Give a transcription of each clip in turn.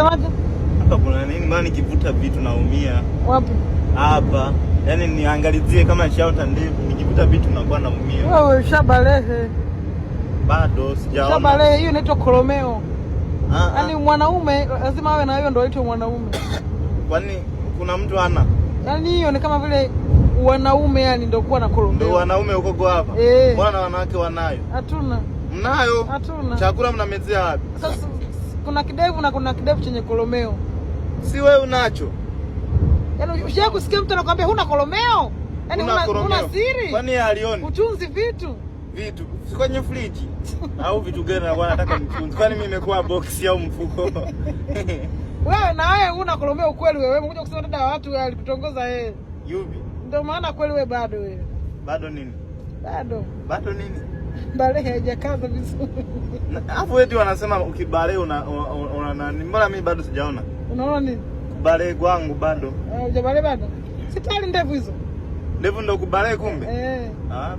Unasemaje? Hapa kuna nini? Maana nikivuta vitu naumia. Wapi? Hapa. Yaani niangalizie kama nishaota ndevu, nikivuta vitu nakuwa naumia. Wewe ushabalehe. Bado sijaona. Ushabalehe, hiyo inaitwa kolomeo. Yaani mwanaume lazima awe na hiyo ndio aitwe mwanaume. Kwani kuna mtu ana? Yaani hiyo ni kama vile wanaume yani ndio kuwa na kolomeo. Ndio wanaume huko hapa. Mbona wanawake wanayo? Hatuna. Mnayo? Hatuna. Chakula mnamezea wapi? Sasa kuna kidevu na kuna kidevu chenye kolomeo. Si wewe unacho? Yaani ushaje kusikia mtu anakuambia huna kolomeo? Yaani una siri? Kwani yeye alioni? Uchunzi vitu. Vitu si kwenye friji au vitu gani anakuwa anataka mchunzi? Kwani mimi nimekuwa box au mfuko? Wewe na wewe una kolomeo kweli wewe? Umekuja kusema dada watu wewe alikutongoza yeye. Yupi? Ndio maana kweli wewe bado wewe. Bado nini? Bado nini? Balehe hajakaza vizuri. Alafu eti wanasema ukibalehe una nani? Mbona mimi bado sijaona? Unaona nini? Balehe kwangu bado. Hujabalehe bado? Sitali ndevu hizo. Ndevu ndio kubalehe kumbe?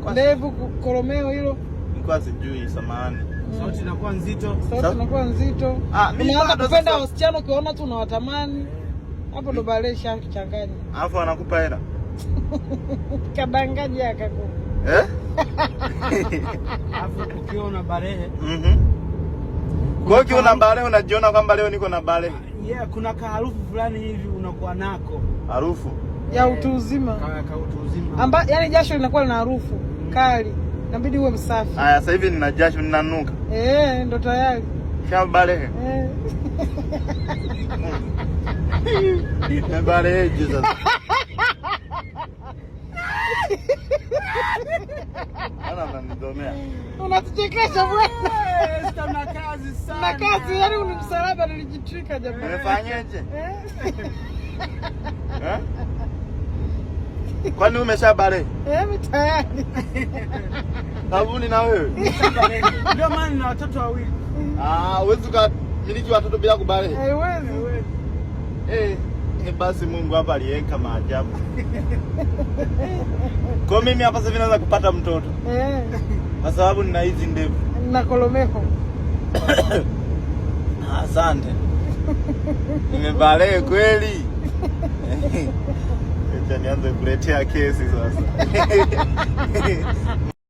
Kwa ndevu kolomeo hilo. Nilikuwa sijui, samahani. Sauti inakuwa nzito. Mimi bado napenda wasichana ukiona tu unawatamani. Hapo ndo balehe shachanganya. Alafu anakupa hela. Kadangaje akakupa. Alafu ukiona balehe. Kwa hiyo ukiona balehe unajiona kwamba leo niko na balehe. Kuna harufu fulani hivi unakuwa nako. Harufu ya utu uzima. Ka utu uzima. Yaani jasho linakuwa lina harufu kali. Inabidi uwe msafi. Haya sasa hivi nina jasho ninanuka. Ndo tayari. Kama balehe. Ni balehe Jesus. Ananidomea. Unatuchekesha bwana. Sina kazi sana. Na kazi yani unimsalaba nilijitrika jamani. Umefanyaje? Kwani umeshabale? Mimi tayari. Sabuni na wewe? Ndio maana na watoto wawili. Huwezi kumiliki watoto bila kubale. Haiwezi. Basi Mungu hapa aliweka maajabu. Kwa mimi hapa sasa naweza kupata mtoto. Kwa sababu nina hizi ndevu. Na kolomeo. Asante. Nimebale kweli. Acha nianze kuletea kesi sasa.